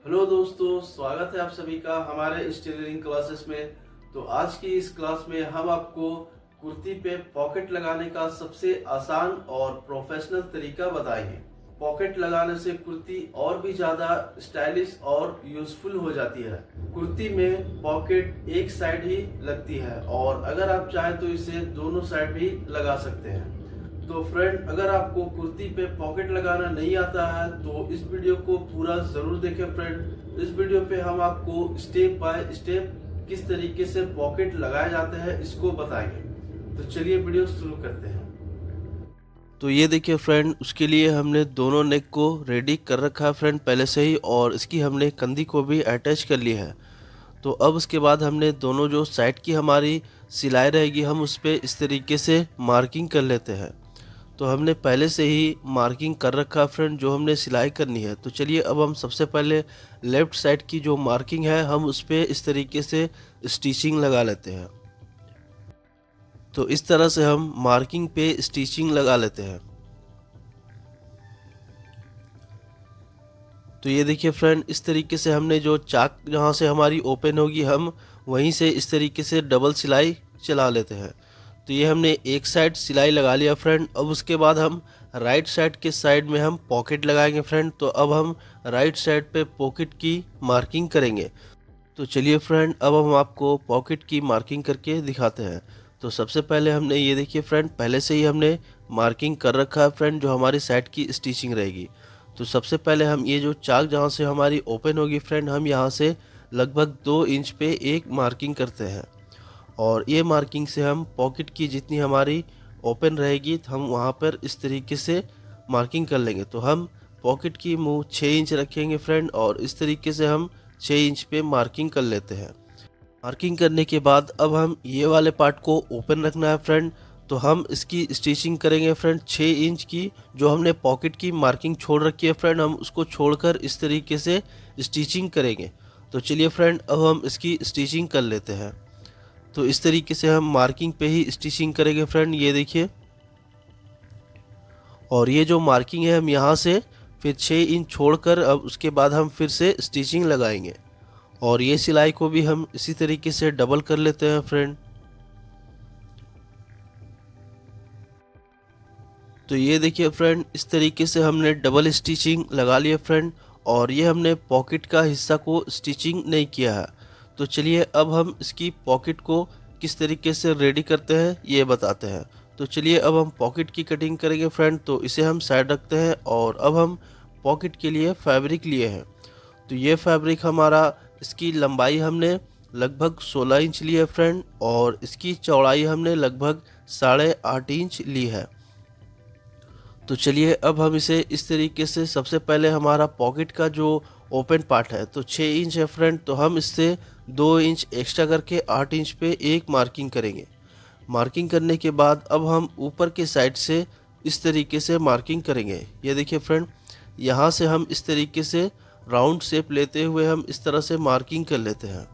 Hello दोस्तों, स्वागत है आप सभी का हमारे इस टेलरिंग क्लासेस में। तो आज की इस क्लास में हम आपको कुर्ती पे पॉकेट लगाने का सबसे आसान और प्रोफेशनल तरीका बताएंगे। पॉकेट लगाने से कुर्ती और भी ज्यादा स्टाइलिश और यूजफुल हो जाती है। कुर्ती में पॉकेट एक साइड ही लगती है और अगर आप चाहें तो इसे दोनों साइड भी लगा सकते हैं। तो फ्रेंड, अगर आपको कुर्ती पे पॉकेट लगाना नहीं आता है तो इस वीडियो को पूरा जरूर देखें फ्रेंड। इस वीडियो पे हम आपको स्टेप बाय स्टेप किस तरीके से पॉकेट लगाए जाते हैं इसको बताएंगे। तो चलिए वीडियो शुरू करते हैं। तो ये देखिए फ्रेंड, उसके लिए हमने दोनों नेक को रेडी कर रखा है फ्रेंड पहले से ही, और इसकी हमने कंधी को भी अटैच कर ली है। तो अब उसके बाद हमने दोनों जो साइड की हमारी सिलाई रहेगी हम उस पर इस तरीके से मार्किंग कर लेते हैं। तो हमने पहले से ही मार्किंग कर रखा है फ्रेंड जो हमने सिलाई करनी है। तो चलिए अब हम सबसे पहले लेफ्ट साइड की जो मार्किंग है हम उस पर इस तरीके से स्टिचिंग लगा लेते हैं। तो इस तरह से हम मार्किंग पे स्टिचिंग लगा लेते हैं। तो ये देखिए फ्रेंड, इस तरीके से हमने जो चाक जहाँ से हमारी ओपन होगी हम वहीं से इस तरीके से डबल सिलाई चला लेते हैं। तो ये हमने एक साइड सिलाई लगा लिया फ्रेंड। अब उसके बाद हम राइट साइड के साइड में हम पॉकेट लगाएंगे फ्रेंड। तो अब हम राइट साइड पे पॉकेट की मार्किंग करेंगे। तो चलिए फ्रेंड, अब हम आपको पॉकेट की मार्किंग करके दिखाते हैं। तो सबसे पहले हमने ये देखिए फ्रेंड, पहले से ही हमने मार्किंग कर रखा है फ्रेंड जो हमारी साइड की स्टिचिंग रहेगी। तो सबसे पहले हम ये जो चाक जहाँ से हमारी ओपन होगी फ्रेंड हम यहाँ से लगभग 2 इंच पे एक मार्किंग करते हैं। और ये मार्किंग से हम पॉकेट की जितनी हमारी ओपन रहेगी तो हम वहाँ पर इस तरीके से मार्किंग कर लेंगे। तो हम पॉकेट की मुँह 6 इंच रखेंगे फ्रेंड और इस तरीके से हम 6 इंच पे मार्किंग कर लेते हैं। मार्किंग करने के बाद अब हम ये वाले पार्ट को ओपन रखना है फ्रेंड। तो हम इसकी स्टिचिंग करेंगे फ्रेंड 6 इंच की। जो हमने पॉकेट की मार्किंग छोड़ रखी है फ्रेंड हम उसको छोड़कर इस तरीके से स्टिचिंग करेंगे। तो चलिए फ्रेंड, अब हम इसकी स्टिचिंग कर लेते हैं। तो इस तरीके से हम मार्किंग पे ही स्टिचिंग करेंगे फ्रेंड, ये देखिए। और ये जो मार्किंग है हम यहाँ से फिर 6 इंच छोड़कर अब उसके बाद हम फिर से स्टिचिंग लगाएंगे। और ये सिलाई को भी हम इसी तरीके से डबल कर लेते हैं फ्रेंड। तो ये देखिए फ्रेंड, इस तरीके से हमने डबल स्टिचिंग लगा लिया फ्रेंड। और ये हमने पॉकेट का हिस्सा को स्टिचिंग नहीं किया है। तो चलिए अब हम इसकी पॉकेट को किस तरीके से रेडी करते हैं ये बताते हैं। तो चलिए अब हम पॉकेट की कटिंग करेंगे फ्रेंड। तो इसे हम साइड रखते हैं और अब हम पॉकेट के लिए फैब्रिक लिए हैं। तो ये फैब्रिक हमारा, इसकी लंबाई हमने लगभग 16 इंच ली है फ्रेंड और इसकी चौड़ाई हमने लगभग 8.5 इंच ली है। तो चलिए अब हम इसे इस तरीके से, सबसे पहले हमारा पॉकेट का जो ओपन पार्ट है तो 6 इंच है फ्रेंड। तो हम इससे 2 इंच एक्स्ट्रा करके 8 इंच पे एक मार्किंग करेंगे। मार्किंग करने के बाद अब हम ऊपर के साइड से इस तरीके से मार्किंग करेंगे। ये देखिए फ्रेंड, यहाँ से हम इस तरीके से राउंड शेप लेते हुए हम इस तरह से मार्किंग कर लेते हैं।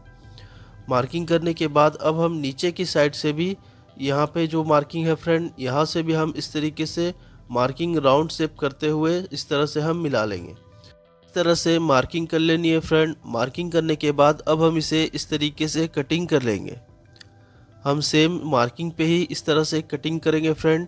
मार्किंग करने के बाद अब हम नीचे की साइड से भी, यहाँ पे जो मार्किंग है फ्रेंड यहाँ से भी हम इस तरीके से मार्किंग राउंड शेप करते हुए इस तरह से हम मिला लेंगे। इस तरह से मार्किंग कर लेनी है फ्रेंड। मार्किंग करने के बाद अब हम इसे इस तरीके से कटिंग कर लेंगे। हम सेम मार्किंग पे ही इस तरह से कटिंग करेंगे फ्रेंड।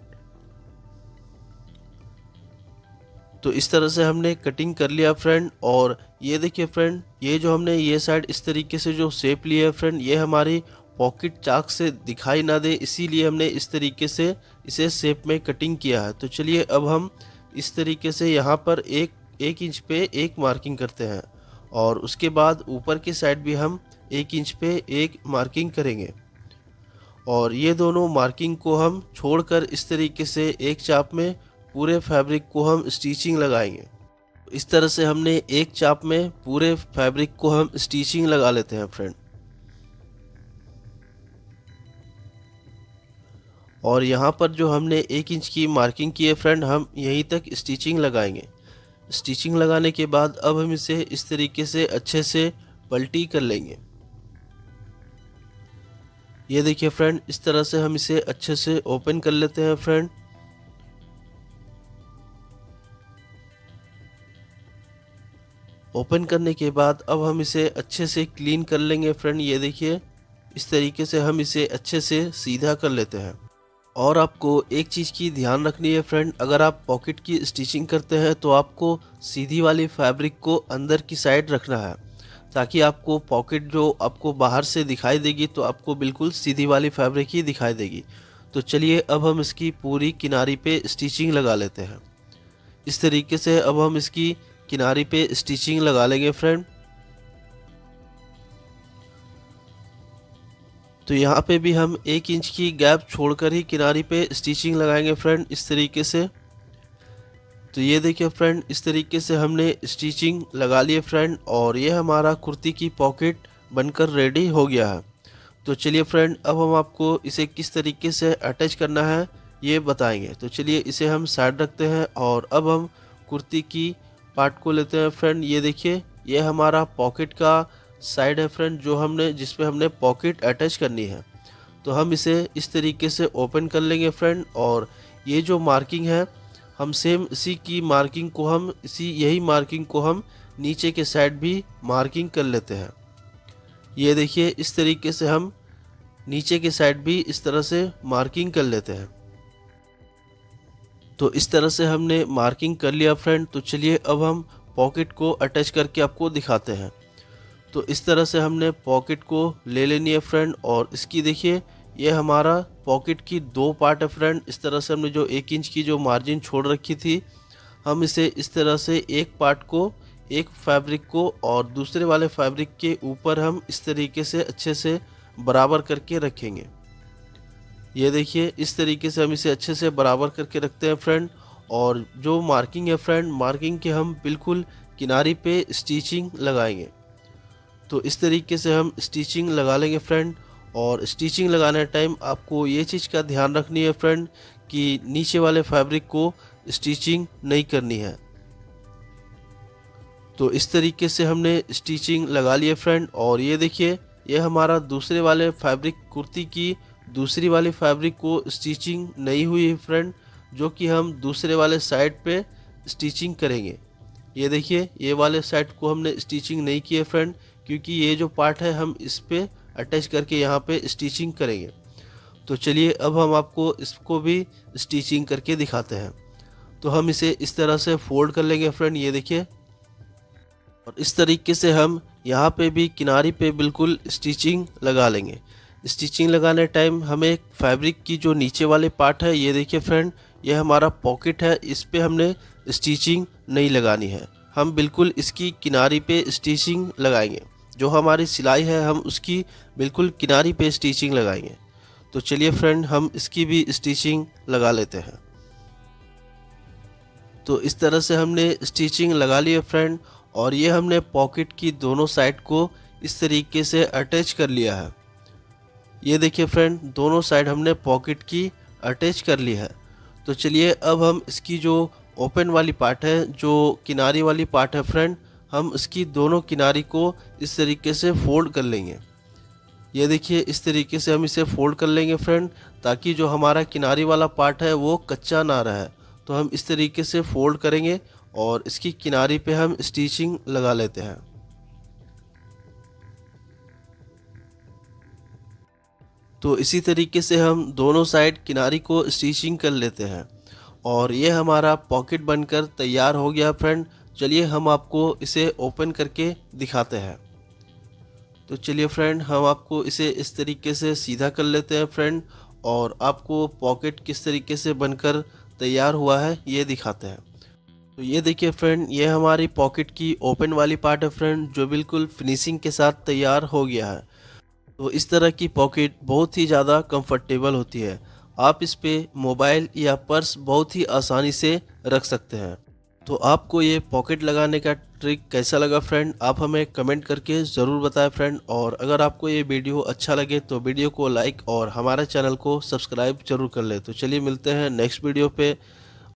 तो इस तरह से हमने कटिंग कर लिया फ्रेंड। और ये देखिए फ्रेंड, ये जो हमने ये साइड इस तरीके से जो शेप लिया है फ्रेंड ये हमारी पॉकेट चाक से दिखाई ना दे इसीलिए हमने इस तरीके से इसे शेप में कटिंग किया है। तो चलिए अब हम इस तरीके से यहाँ पर एक इंच पे एक मार्किंग करते हैं और उसके बाद ऊपर की साइड भी हम 1 इंच पे एक मार्किंग करेंगे। और ये दोनों मार्किंग को हम छोड़कर इस तरीके से एक चाप में पूरे फैब्रिक को हम स्टिचिंग लगाएंगे। इस तरह से हमने एक चाप में पूरे फैब्रिक को हम स्टिचिंग लगा लेते हैं फ्रेंड। और यहाँ पर जो हमने 1 इंच की मार्किंग की है फ्रेंड हम यहीं तक स्टिचिंग लगाएंगे। स्टिचिंग लगाने के बाद अब हम इसे इस तरीके से अच्छे से पलटी कर लेंगे। ये देखिए फ्रेंड, इस तरह से हम इसे अच्छे से ओपन कर लेते हैं फ्रेंड। ओपन करने के बाद अब हम इसे अच्छे से क्लीन कर लेंगे फ्रेंड। ये देखिए इस तरीके से हम इसे अच्छे से सीधा कर लेते हैं। और आपको एक चीज़ की ध्यान रखनी है फ्रेंड, अगर आप पॉकेट की स्टिचिंग करते हैं तो आपको सीधी वाली फैब्रिक को अंदर की साइड रखना है, ताकि आपको पॉकेट जो आपको बाहर से दिखाई देगी तो आपको बिल्कुल सीधी वाली फैब्रिक ही दिखाई देगी। तो चलिए अब हम इसकी पूरी किनारी पे स्टिचिंग लगा लेते हैं। इस तरीके से अब हम इसकी किनारी पे स्टिचिंग लगा लेंगे फ्रेंड। तो यहाँ पे भी हम 1 इंच की गैप छोड़कर ही किनारी पे स्टिचिंग लगाएंगे फ्रेंड, इस तरीके से। तो ये देखिए फ्रेंड, इस तरीके से हमने स्टिचिंग लगा लिए फ्रेंड, और ये हमारा कुर्ती की पॉकेट बनकर रेडी हो गया है। तो चलिए फ्रेंड, अब हम आपको इसे किस तरीके से अटैच करना है ये बताएंगे। तो चलिए इसे हम साइड रखते हैं और अब हम कुर्ती की पार्ट को लेते हैं फ्रेंड। ये देखिए ये हमारा पॉकेट का साइड है फ्रेंड, जो हमने जिस पे हमने पॉकेट अटैच करनी है। तो हम इसे इस तरीके से ओपन कर लेंगे फ्रेंड, और ये जो मार्किंग है हम सेम इसी यही मार्किंग को हम नीचे के साइड भी मार्किंग कर लेते हैं। ये देखिए इस तरीके से हम नीचे के साइड भी इस तरह से मार्किंग कर लेते हैं। तो इस तरह से हमने मार्किंग कर लिया फ्रेंड। तो चलिए अब हम पॉकेट को अटैच करके आपको दिखाते हैं। तो इस तरह से हमने पॉकेट को ले लेनी है फ्रेंड, और इसकी देखिए ये हमारा पॉकेट की 2 पार्ट है फ्रेंड। इस तरह से हमने जो 1 इंच की जो मार्जिन छोड़ रखी थी, हम इसे इस तरह से एक पार्ट को, एक फैब्रिक को और दूसरे वाले फैब्रिक के ऊपर हम इस तरीके से अच्छे से बराबर करके रखेंगे। ये देखिए इस तरीके से हम इसे अच्छे से बराबर करके रखते हैं फ्रेंड। और जो मार्किंग है फ्रेंड, मार्किंग के हम बिल्कुल किनारी पे स्टिचिंग लगाएंगे। तो इस तरीके से हम स्टिचिंग लगा लेंगे फ्रेंड। और स्टिचिंग लगाने टाइम आपको ये चीज़ का ध्यान रखनी है फ्रेंड कि नीचे वाले फैब्रिक को स्टिचिंग नहीं करनी है। तो इस तरीके से हमने स्टिचिंग लगा लिए फ्रेंड, और ये देखिए ये हमारा दूसरे वाले फैब्रिक, कुर्ती की दूसरी वाली फैब्रिक को स्टिचिंग नहीं हुई है फ्रेंड, जो कि हम दूसरे वाले साइड पे स्टिचिंग करेंगे। ये देखिए ये वाले साइड को हमने स्टिचिंग नहीं की है फ्रेंड, क्योंकि ये जो पार्ट है हम इस पे अटैच करके यहाँ पे स्टिचिंग करेंगे। तो चलिए अब हम आपको इसको भी स्टिचिंग करके दिखाते हैं। तो हम इसे इस तरह से फोल्ड कर लेंगे फ्रेंड, ये देखिए। और इस तरीके से हम यहाँ पे भी किनारी पे बिल्कुल स्टिचिंग लगा लेंगे। स्टिचिंग लगाने टाइम हमें फैब्रिक की जो नीचे वाले पार्ट है, ये देखिए फ्रेंड, ये हमारा पॉकेट है, इस पे हमने स्टिचिंग नहीं लगानी है। हम बिल्कुल इसकी किनारी पे स्टिचिंग लगाएंगे। जो हमारी सिलाई है हम उसकी बिल्कुल किनारी पे स्टिचिंग लगाएंगे। तो चलिए फ्रेंड, हम इसकी भी स्टिचिंग लगा लेते हैं। तो इस तरह से हमने स्टिचिंग लगा ली है फ्रेंड, और ये हमने पॉकेट की दोनों साइड को इस तरीके से अटैच कर लिया है। ये देखिए फ्रेंड, दोनों साइड हमने पॉकेट की अटैच कर ली है। तो चलिए अब हम इसकी जो ओपन वाली पार्ट है, जो किनारी वाली पार्ट है फ्रेंड, हम इसकी दोनों किनारी को इस तरीके से फोल्ड कर लेंगे। ये देखिए इस तरीके से हम इसे फोल्ड कर लेंगे फ्रेंड, ताकि जो हमारा किनारी वाला पार्ट है वो कच्चा ना रहे। तो हम इस तरीके से फोल्ड करेंगे और इसकी किनारी पे हम स्टिचिंग लगा लेते हैं। तो इसी तरीके से हम दोनों साइड किनारी को स्टिचिंग कर लेते हैं, और ये हमारा पॉकेट बनकर तैयार हो गया फ्रेंड। चलिए हम आपको इसे ओपन करके दिखाते हैं। तो चलिए फ्रेंड, हम आपको इसे इस तरीके से सीधा कर लेते हैं फ्रेंड, और आपको पॉकेट किस तरीके से बनकर तैयार हुआ है ये दिखाते हैं। तो ये देखिए फ्रेंड, ये हमारी पॉकेट की ओपन वाली पार्ट है फ्रेंड, जो बिल्कुल फिनिशिंग के साथ तैयार हो गया है। तो इस तरह की पॉकेट बहुत ही ज़्यादा कंफर्टेबल होती है। आप इस पे मोबाइल या पर्स बहुत ही आसानी से रख सकते हैं। तो आपको ये पॉकेट लगाने का ट्रिक कैसा लगा फ्रेंड, आप हमें कमेंट करके ज़रूर बताएं फ्रेंड। और अगर आपको ये वीडियो अच्छा लगे तो वीडियो को लाइक और हमारे चैनल को सब्सक्राइब जरूर कर ले। तो चलिए मिलते हैं नेक्स्ट वीडियो पे।